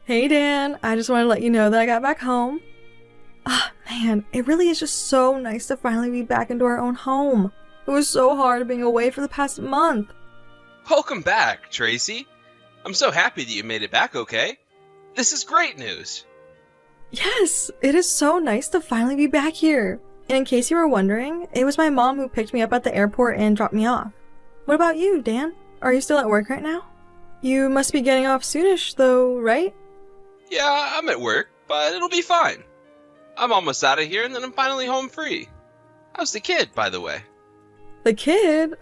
Hey Dan, I just wanted to let you know that I got back home. Ah, man, it really is just so nice to finally be back into our own home. It was so hard being away for the past month. Welcome back, Tracy. I'm so happy that you made it back okay. This is great news. Yes, it is so nice to finally be back here. And in case you were wondering, it was my mom who picked me up at the airport and dropped me off. What about you, Dan? Are you still at work right now? You must be getting off soonish, though, right? Yeah, I'm at work, but it'll be fine. I'm almost out of here and then I'm finally home free. How's the kid, by the way? The kid?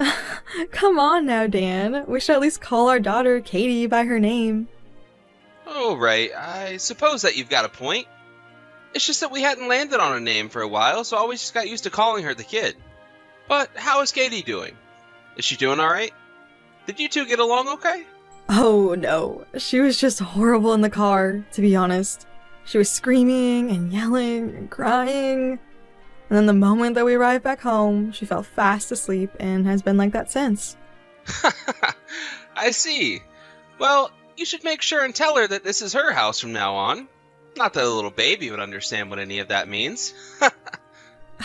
Come on now, Dan. We should at least call our daughter Katie by her name. Oh, right. I suppose that you've got a point. It's just that we hadn't landed on a name for a while, so I always just got used to calling her the kid. But how is Katie doing? Is she doing alright? Did you two get along okay? Oh no, she was just horrible in the car, to be honest. She was screaming and yelling and crying. And then the moment that we arrived back home, she fell fast asleep and has been like that since. I see. Well, you should make sure and tell her that this is her house from now on. Not that a little baby would understand what any of that means.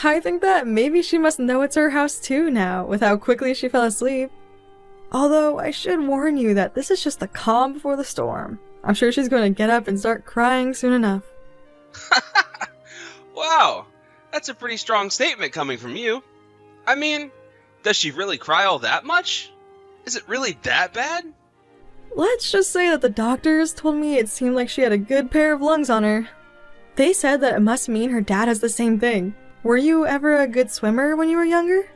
I think that maybe she must know it's her house too now, with how quickly she fell asleep. Although, I should warn you that this is just the calm before the storm. I'm sure she's going to get up and start crying soon enough. Wow, that's a pretty strong statement coming from you. I mean, does she really cry all that much? Is it really that bad? Let's just say that the doctors told me it seemed like she had a good pair of lungs on her. They said that it must mean her dad has the same thing. Were you ever a good swimmer when you were younger?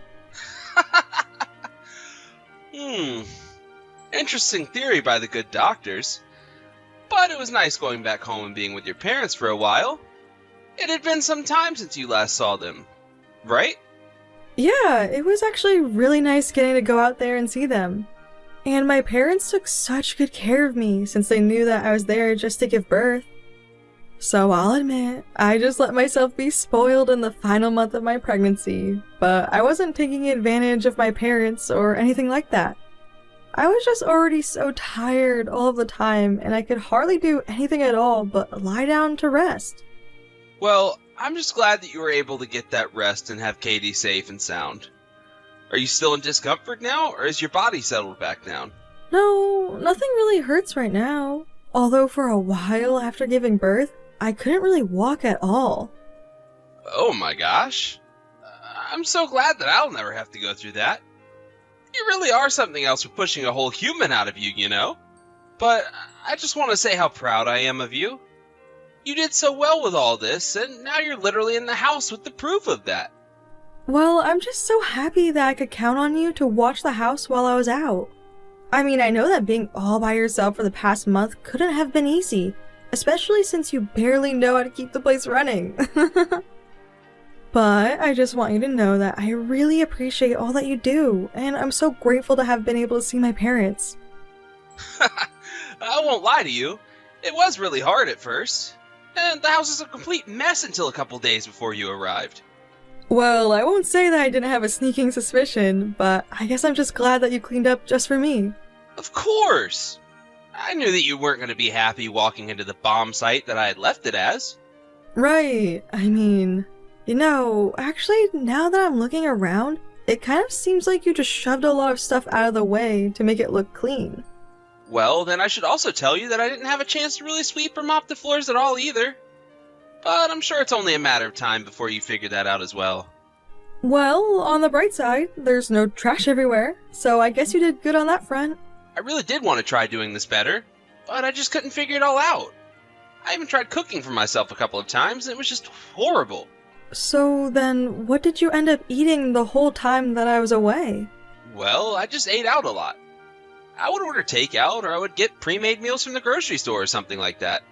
Interesting theory by the good doctors. But it was nice going back home and being with your parents for a while. It had been some time since you last saw them, right? Yeah, it was actually really nice getting to go out there and see them. And my parents took such good care of me since they knew that I was there just to give birth. So I'll admit, I just let myself be spoiled in the final month of my pregnancy, but I wasn't taking advantage of my parents or anything like that. I was just already so tired all of the time, and I could hardly do anything at all but lie down to rest. Well, I'm just glad that you were able to get that rest and have Katie safe and sound. Are you still in discomfort now, or has your body settled back down? No, nothing really hurts right now. Although for a while after giving birth, I couldn't really walk at all. Oh my gosh. I'm so glad that I'll never have to go through that. You really are something else for pushing a whole human out of you, you know? But I just want to say how proud I am of you. You did so well with all this, and now you're literally in the house with the proof of that. Well, I'm just so happy that I could count on you to watch the house while I was out. I mean, I know that being all by yourself for the past month couldn't have been easy, especially since you barely know how to keep the place running. But I just want you to know that I really appreciate all that you do, and I'm so grateful to have been able to see my parents. I won't lie to you. It was really hard at first. And the house was a complete mess until a couple days before you arrived. Well, I won't say that I didn't have a sneaking suspicion, but I guess I'm just glad that you cleaned up just for me. Of course! I knew that you weren't going to be happy walking into the bomb site that I had left it as. Right, I mean, actually, now that I'm looking around, it kind of seems like you just shoved a lot of stuff out of the way to make it look clean. Well, then I should also tell you that I didn't have a chance to really sweep or mop the floors at all either. But I'm sure it's only a matter of time before you figure that out as well. Well, on the bright side, there's no trash everywhere, so I guess you did good on that front. I really did want to try doing this better, but I just couldn't figure it all out. I even tried cooking for myself a couple of times, and it was just horrible. So then, what did you end up eating the whole time that I was away? Well, I just ate out a lot. I would order takeout, or I would get pre-made meals from the grocery store or something like that.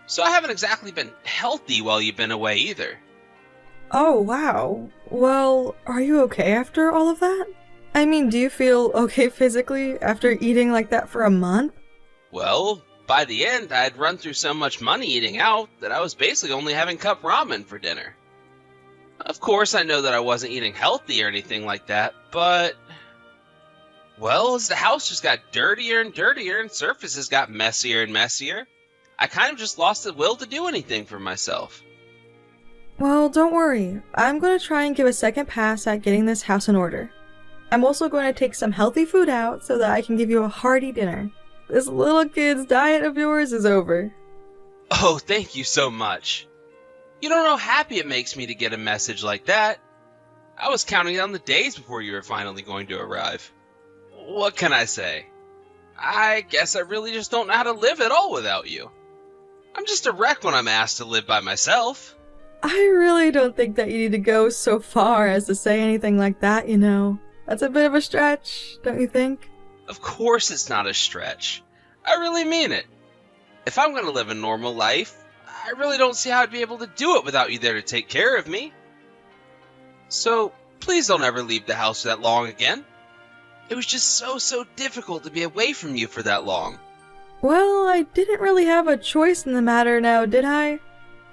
So I haven't exactly been healthy while you've been away either. Oh, wow. Well, are you okay after all of that? I mean, do you feel okay physically after eating like that for a month? Well, by the end, I'd run through so much money eating out that I was basically only having cup ramen for dinner. Of course, I know that I wasn't eating healthy or anything like that, but... Well, as the house just got dirtier and dirtier and surfaces got messier and messier, I kind of just lost the will to do anything for myself. Well, don't worry. I'm going to try and give a second pass at getting this house in order. I'm also going to take some healthy food out so that I can give you a hearty dinner. This little kid's diet of yours is over. Oh, thank you so much. You don't know how happy it makes me to get a message like that. I was counting down the days before you were finally going to arrive. What can I say? I guess I really just don't know how to live at all without you. I'm just a wreck when I'm asked to live by myself. I really don't think that you need to go so far as to say anything like that, you know. That's a bit of a stretch, don't you think? Of course it's not a stretch. I really mean it. If I'm going to live a normal life, I really don't see how I'd be able to do it without you there to take care of me. So, please don't ever leave the house that long again. It was just so difficult to be away from you for that long. Well, I didn't really have a choice in the matter now, did I?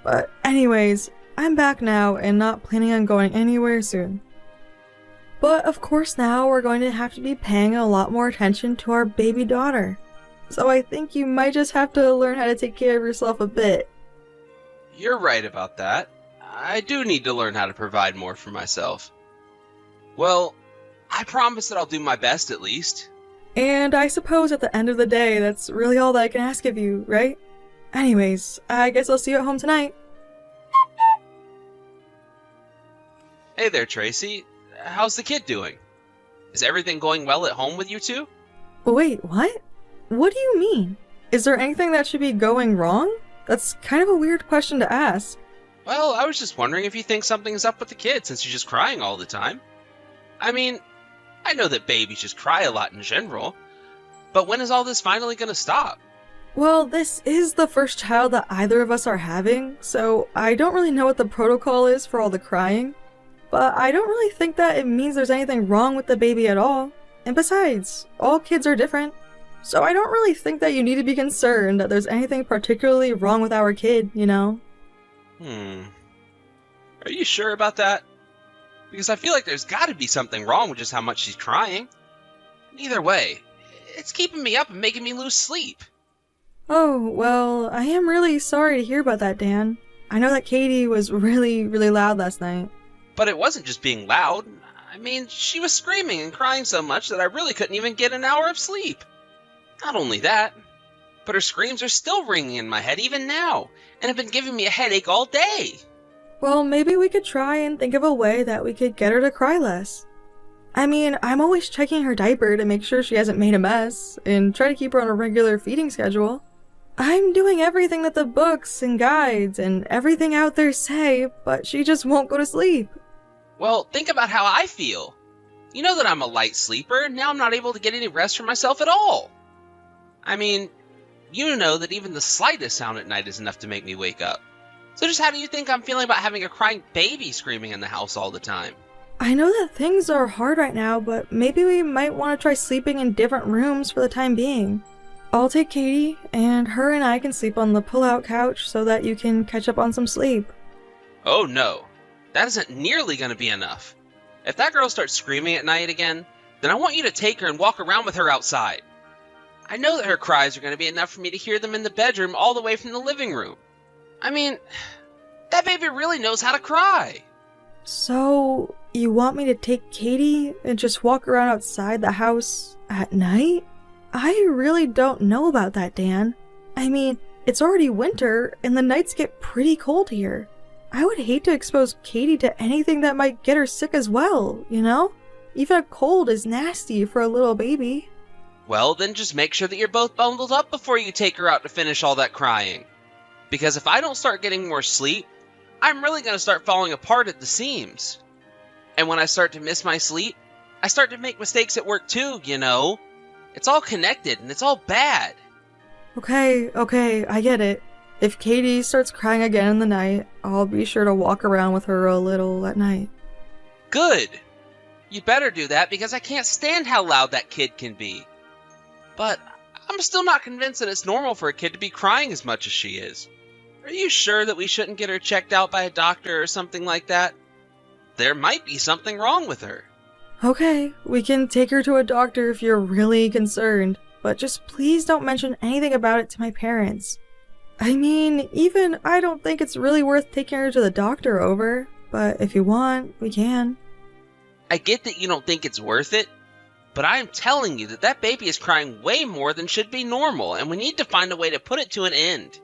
But anyways, I'm back now and not planning on going anywhere soon. But of course now we're going to have to be paying a lot more attention to our baby daughter. So I think you might just have to learn how to take care of yourself a bit. You're right about that. I do need to learn how to provide more for myself. Well, I promise that I'll do my best at least. And I suppose at the end of the day, that's really all that I can ask of you, right? Anyways, I guess I'll see you at home tonight. Hey there, Tracy. How's the kid doing? Is everything going well at home with you two? Wait, what? What do you mean? Is there anything that should be going wrong? That's kind of a weird question to ask. Well, I was just wondering if you think something's up with the kid since she's just crying all the time. I mean, I know that babies just cry a lot in general, but when is all this finally going to stop? Well, this is the first child that either of us are having, so I don't really know what the protocol is for all the crying. But I don't really think that it means there's anything wrong with the baby at all. And besides, all kids are different. So I don't really think that you need to be concerned that there's anything particularly wrong with our kid, you know? Are you sure about that? Because I feel like there's got to be something wrong with just how much she's crying. Either way, it's keeping me up and making me lose sleep. Oh, well, I am really sorry to hear about that, Dan. I know that Katie was really loud last night. But it wasn't just being loud. I mean, she was screaming and crying so much that I really couldn't even get an hour of sleep. Not only that, but her screams are still ringing in my head even now, and have been giving me a headache all day. Well, maybe we could try and think of a way that we could get her to cry less. I mean, I'm always checking her diaper to make sure she hasn't made a mess, and try to keep her on a regular feeding schedule. I'm doing everything that the books and guides and everything out there say, but she just won't go to sleep. Well, think about how I feel. You know that I'm a light sleeper, and now I'm not able to get any rest for myself at all. I mean, you know that even the slightest sound at night is enough to make me wake up. So just how do you think I'm feeling about having a crying baby screaming in the house all the time? I know that things are hard right now, but maybe we might want to try sleeping in different rooms for the time being. I'll take Katie, and her and I can sleep on the pull-out couch so that you can catch up on some sleep. Oh no, that isn't nearly going to be enough. If that girl starts screaming at night again, then I want you to take her and walk around with her outside. I know that her cries are going to be enough for me to hear them in the bedroom all the way from the living room. I mean, that baby really knows how to cry. So, you want me to take Katie and just walk around outside the house at night? I really don't know about that, Dan. I mean, it's already winter and the nights get pretty cold here. I would hate to expose Katie to anything that might get her sick as well, you know? Even a cold is nasty for a little baby. Well, then just make sure that you're both bundled up before you take her out to finish all that crying. Because if I don't start getting more sleep, I'm really going to start falling apart at the seams. And when I start to miss my sleep, I start to make mistakes at work too, you know? It's all connected and it's all bad. Okay, I get it. If Katie starts crying again in the night, I'll be sure to walk around with her a little at night. Good. You better do that because I can't stand how loud that kid can be. But I'm still not convinced that it's normal for a kid to be crying as much as she is. Are you sure that we shouldn't get her checked out by a doctor or something like that? There might be something wrong with her. Okay, we can take her to a doctor if you're really concerned, but just please don't mention anything about it to my parents. I mean, even I don't think it's really worth taking her to the doctor over, but if you want, we can. I get that you don't think it's worth it, but I am telling you that that baby is crying way more than should be normal, and we need to find a way to put it to an end.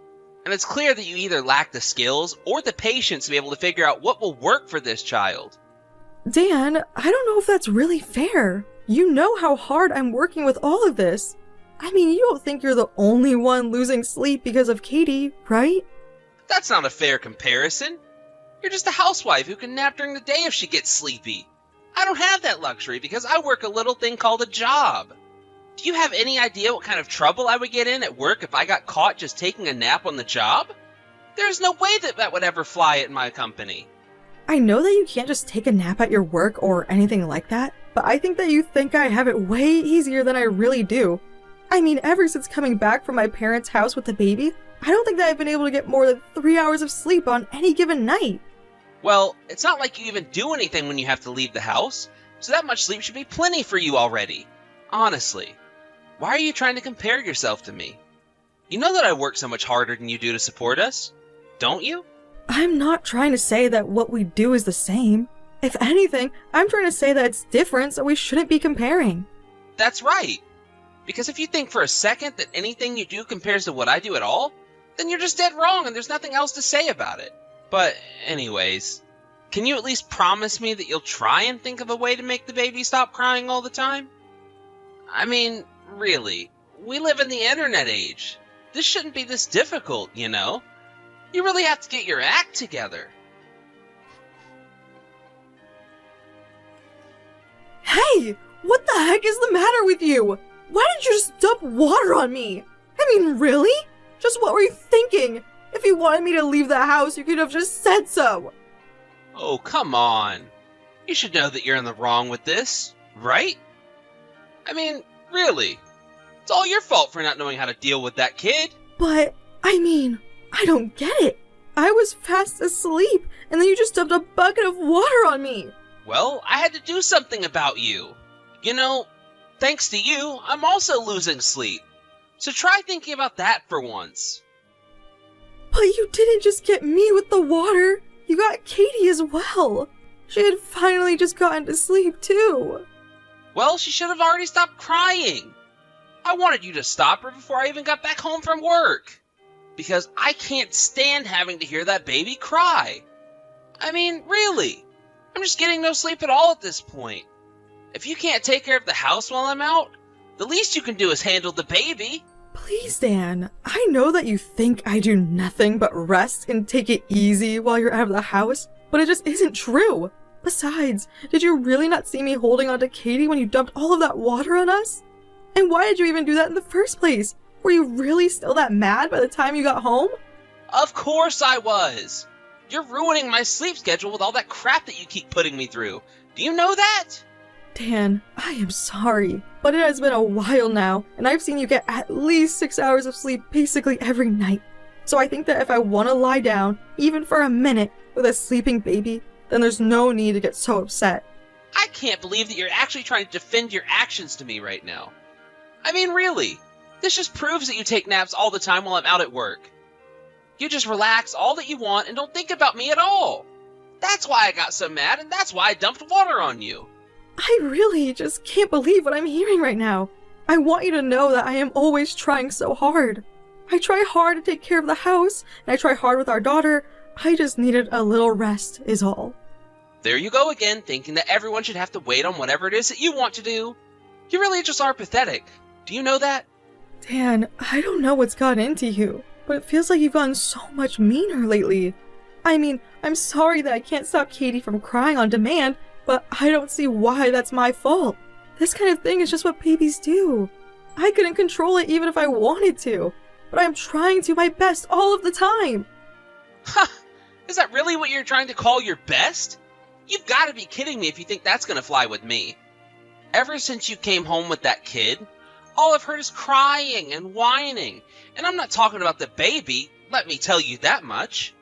And it's clear that you either lack the skills or the patience to be able to figure out what will work for this child. Dan, I don't know if that's really fair. You know how hard I'm working with all of this. I mean, you don't think you're the only one losing sleep because of Katie, right? That's not a fair comparison. You're just a housewife who can nap during the day if she gets sleepy. I don't have that luxury because I work a little thing called a job. Do you have any idea what kind of trouble I would get in at work if I got caught just taking a nap on the job? There's no way that that would ever fly at my company. I know that you can't just take a nap at your work or anything like that, but I think that you think I have it way easier than I really do. I mean, ever since coming back from my parents' house with the baby, I don't think that I've been able to get more than 3 hours of sleep on any given night. Well, it's not like you even do anything when you have to leave the house, so that much sleep should be plenty for you already. Honestly, why are you trying to compare yourself to me? You know that I work so much harder than you do to support us, don't you? I'm not trying to say that what we do is the same. If anything, I'm trying to say that it's different, so we shouldn't be comparing. That's right. Because if you think for a second that anything you do compares to what I do at all, then you're just dead wrong and there's nothing else to say about it. But anyways, can you at least promise me that you'll try and think of a way to make the baby stop crying all the time? I mean, really, we live in the internet age. This shouldn't be this difficult, you know? You really have to get your act together. Hey! What the heck is the matter with you? Why didn't you just dump water on me? I mean, really? Just what were you thinking? If you wanted me to leave the house, you could have just said so. Oh, come on. You should know that you're in the wrong with this, right? I mean, really. It's all your fault for not knowing how to deal with that kid. But, I mean, I don't get it. I was fast asleep, and then you just dumped a bucket of water on me. Well, I had to do something about you. You know, thanks to you, I'm also losing sleep. So try thinking about that for once. But you didn't just get me with the water. You got Katie as well. She had finally just gotten to sleep, too. Well, she should have already stopped crying. I wanted you to stop her before I even got back home from work. Because I can't stand having to hear that baby cry. I mean, really. I'm just getting no sleep at all at this point. If you can't take care of the house while I'm out, the least you can do is handle the baby. Please, Dan. I know that you think I do nothing but rest and take it easy while you're out of the house, but it just isn't true. Besides, did you really not see me holding on to Katie when you dumped all of that water on us? And why did you even do that in the first place? Were you really still that mad by the time you got home? Of course I was. You're ruining my sleep schedule with all that crap that you keep putting me through. Do you know that? Dan, I am sorry, but it has been a while now, and I've seen you get at least 6 hours of sleep basically every night. So I think that if I want to lie down, even for a minute, with a sleeping baby, then there's no need to get so upset. I can't believe that you're actually trying to defend your actions to me right now. I mean, really, this just proves that you take naps all the time while I'm out at work. You just relax all that you want and don't think about me at all. That's why I got so mad, and that's why I dumped water on you. I really just can't believe what I'm hearing right now. I want you to know that I am always trying so hard. I try hard to take care of the house, and I try hard with our daughter. I just needed a little rest, is all. There you go again, thinking that everyone should have to wait on whatever it is that you want to do. You really just are pathetic. Do you know that? Dan, I don't know what's got into you, but it feels like you've gotten so much meaner lately. I mean, I'm sorry that I can't stop Katie from crying on demand, but I don't see why that's my fault. This kind of thing is just what babies do. I couldn't control it even if I wanted to, but I'm trying to my best all of the time. Ha! Is that really what you're trying to call your best? You've got to be kidding me if you think that's going to fly with me. Ever since you came home with that kid, all I've heard is crying and whining. And I'm not talking about the baby, let me tell you that much.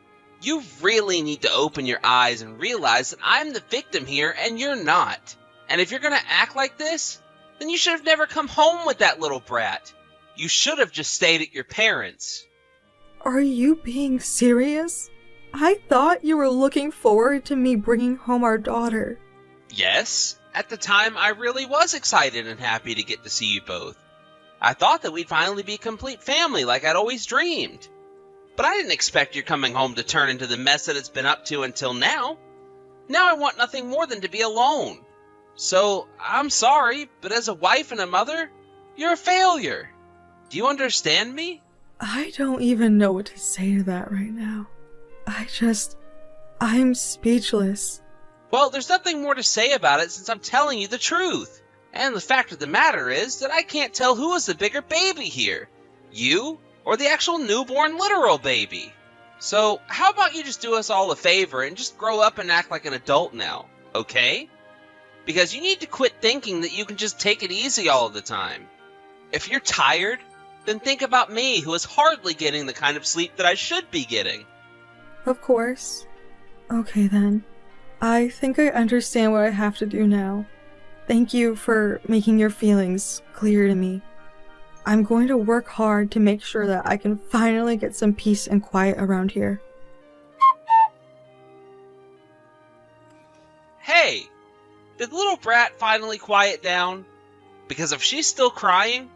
You really need to open your eyes and realize that I'm the victim here and you're not. And if you're going to act like this, then you should have never come home with that little brat. You should have just stayed at your parents'. Are you being serious? I thought you were looking forward to me bringing home our daughter. Yes, at the time I really was excited and happy to get to see you both. I thought that we'd finally be a complete family like I'd always dreamed. But I didn't expect your coming home to turn into the mess that it's been up to until now. Now I want nothing more than to be alone. So, I'm sorry, but as a wife and a mother, you're a failure. Do you understand me? I don't even know what to say to that right now. I'm speechless. Well, there's nothing more to say about it since I'm telling you the truth. And the fact of the matter is that I can't tell who is the bigger baby here. You or the actual newborn literal baby. So, how about you just do us all a favor and just grow up and act like an adult now, okay? Because you need to quit thinking that you can just take it easy all of the time. If you're tired, then think about me, who is hardly getting the kind of sleep that I should be getting. Of course. Okay then. I think I understand what I have to do now. Thank you for making your feelings clear to me. I'm going to work hard to make sure that I can finally get some peace and quiet around here. Hey, did little brat finally quiet down? Because if she's still crying,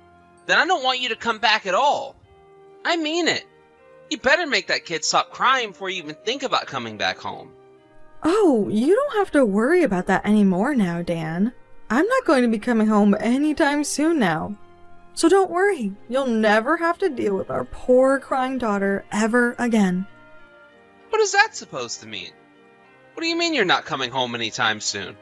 then I don't want you to come back at all. I mean it. You better make that kid stop crying before you even think about coming back home. Oh, you don't have to worry about that anymore now, Dan. I'm not going to be coming home anytime soon now. So don't worry, you'll never have to deal with our poor crying daughter ever again. What is that supposed to mean? What do you mean you're not coming home anytime soon?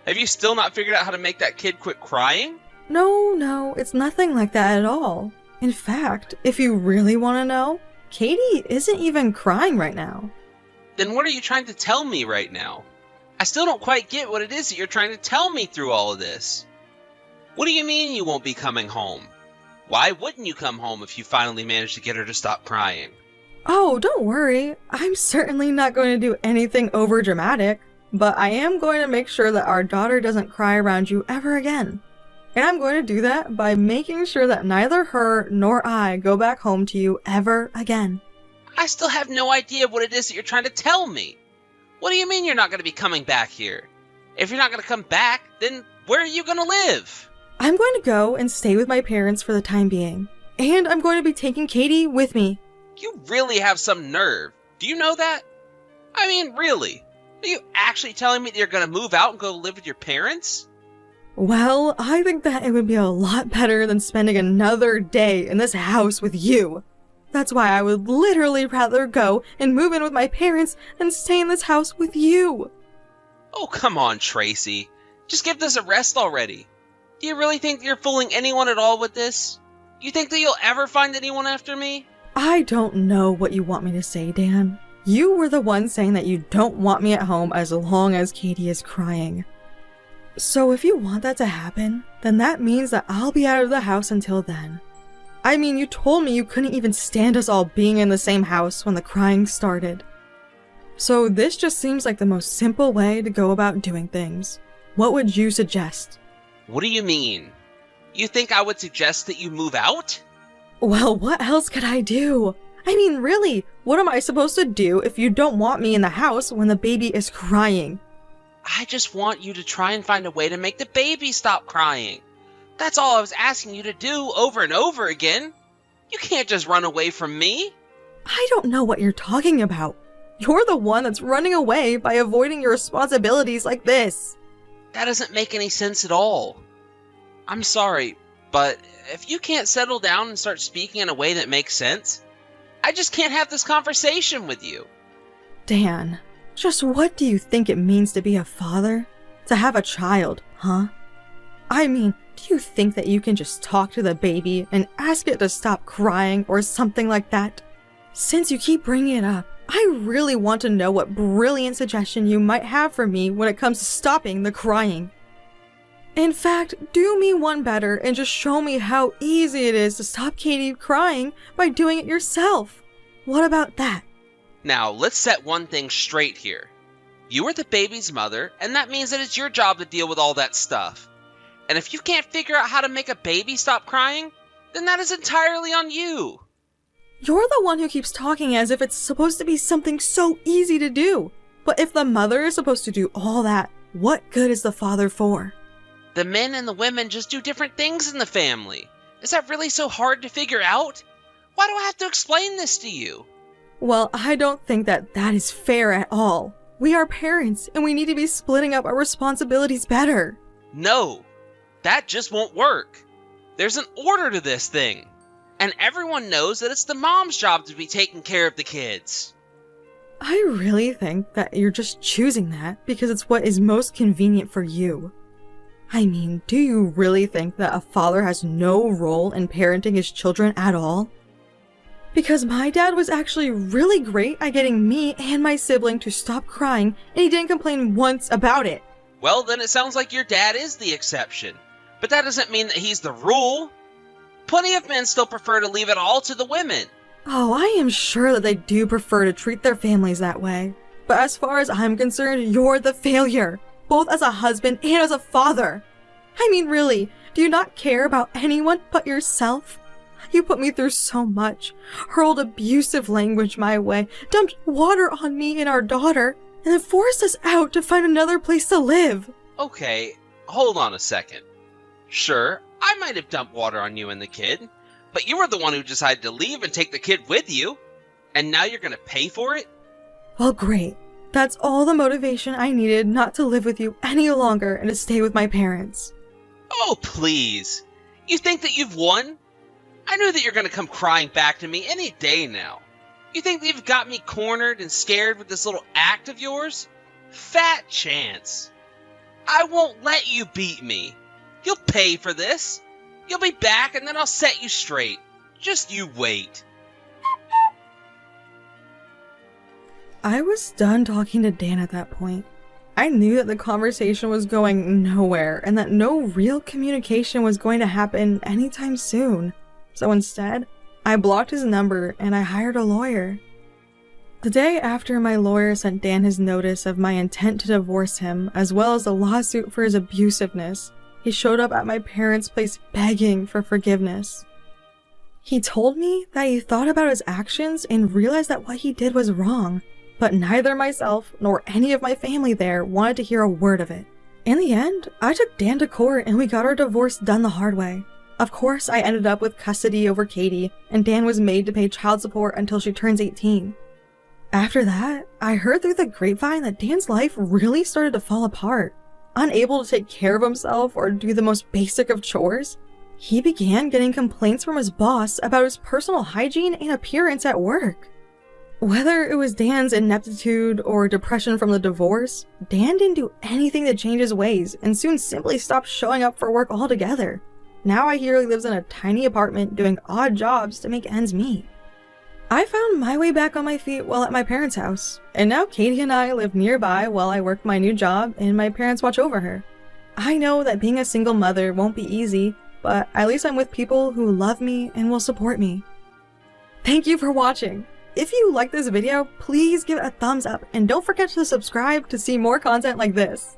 Have you still not figured out how to make that kid quit crying? No, it's nothing like that at all. In fact, if you really want to know, Katie isn't even crying right now. Then what are you trying to tell me right now? I still don't quite get what it is that you're trying to tell me through all of this. What do you mean you won't be coming home? Why wouldn't you come home if you finally managed to get her to stop crying? Oh, don't worry. I'm certainly not going to do anything over dramatic, but I am going to make sure that our daughter doesn't cry around you ever again. And I'm going to do that by making sure that neither her nor I go back home to you ever again. I still have no idea what it is that you're trying to tell me. What do you mean you're not going to be coming back here? If you're not going to come back, then where are you going to live? I'm going to go and stay with my parents for the time being. And I'm going to be taking Katie with me. You really have some nerve. Do you know that? I mean, really? Are you actually telling me that you're going to move out and go live with your parents? Well, I think that it would be a lot better than spending another day in this house with you. That's why I would literally rather go and move in with my parents than stay in this house with you. Oh, come on, Tracy. Just give this a rest already. Do you really think that you're fooling anyone at all with this? You think that you'll ever find anyone after me? I don't know what you want me to say, Dan. You were the one saying that you don't want me at home as long as Katie is crying. So if you want that to happen, then that means that I'll be out of the house until then. I mean, you told me you couldn't even stand us all being in the same house when the crying started. So this just seems like the most simple way to go about doing things. What would you suggest? What do you mean? You think I would suggest that you move out? Well, what else could I do? I mean, really, what am I supposed to do if you don't want me in the house when the baby is crying? I just want you to try and find a way to make the baby stop crying. That's all I was asking you to do over and over again. You can't just run away from me. I don't know what you're talking about. You're the one that's running away by avoiding your responsibilities like this. That doesn't make any sense at all. I'm sorry, but if you can't settle down and start speaking in a way that makes sense, I just can't have this conversation with you. Dan, just what do you think it means to be a father? To have a child, huh? I mean, do you think that you can just talk to the baby and ask it to stop crying or something like that? Since you keep bringing it up, I really want to know what brilliant suggestion you might have for me when it comes to stopping the crying. In fact, do me one better and just show me how easy it is to stop Katie crying by doing it yourself. What about that? Now, let's set one thing straight here. You are the baby's mother, and that means that it's your job to deal with all that stuff. And if you can't figure out how to make a baby stop crying, then that is entirely on you. You're the one who keeps talking as if it's supposed to be something so easy to do. But if the mother is supposed to do all that, what good is the father for? The men and the women just do different things in the family. Is that really so hard to figure out? Why do I have to explain this to you? Well, I don't think that is fair at all. We are parents, and we need to be splitting up our responsibilities better. No, that just won't work. There's an order to this thing. And everyone knows that it's the mom's job to be taking care of the kids. I really think that you're just choosing that because it's what is most convenient for you. I mean, do you really think that a father has no role in parenting his children at all? Because my dad was actually really great at getting me and my sibling to stop crying, and he didn't complain once about it. Well, then it sounds like your dad is the exception. But that doesn't mean that he's the rule. Plenty of men still prefer to leave it all to the women. Oh, I am sure that they do prefer to treat their families that way. But as far as I'm concerned, you're the failure, both as a husband and as a father. I mean, really, do you not care about anyone but yourself? You put me through so much, hurled abusive language my way, dumped water on me and our daughter, and then forced us out to find another place to live. Okay, hold on a second. Sure, I might have dumped water on you and the kid, but you were the one who decided to leave and take the kid with you, and now you're gonna pay for it? Well, great. That's all the motivation I needed not to live with you any longer and to stay with my parents. Oh, please. You think that you've won? I knew that you're gonna come crying back to me any day now. You think that you've got me cornered and scared with this little act of yours? Fat chance. I won't let you beat me. You'll pay for this. You'll be back and then I'll set you straight. Just you wait. I was done talking to Dan at that point. I knew that the conversation was going nowhere and that no real communication was going to happen anytime soon. So instead, I blocked his number and I hired a lawyer. The day after my lawyer sent Dan his notice of my intent to divorce him, as well as a lawsuit for his abusiveness, he showed up at my parents' place begging for forgiveness. He told me that he thought about his actions and realized that what he did was wrong, but neither myself nor any of my family there wanted to hear a word of it. In the end, I took Dan to court and we got our divorce done the hard way. Of course, I ended up with custody over Katie, and Dan was made to pay child support until she turns 18. After that, I heard through the grapevine that Dan's life really started to fall apart. Unable to take care of himself or do the most basic of chores, he began getting complaints from his boss about his personal hygiene and appearance at work. Whether it was Dan's ineptitude or depression from the divorce, Dan didn't do anything to change his ways and soon simply stopped showing up for work altogether. Now I hear he lives in a tiny apartment doing odd jobs to make ends meet. I found my way back on my feet while at my parents' house, and now Katie and I live nearby while I work my new job and my parents watch over her. I know that being a single mother won't be easy, but at least I'm with people who love me and will support me. Thank you for watching! If you like this video, please give it a thumbs up and don't forget to subscribe to see more content like this.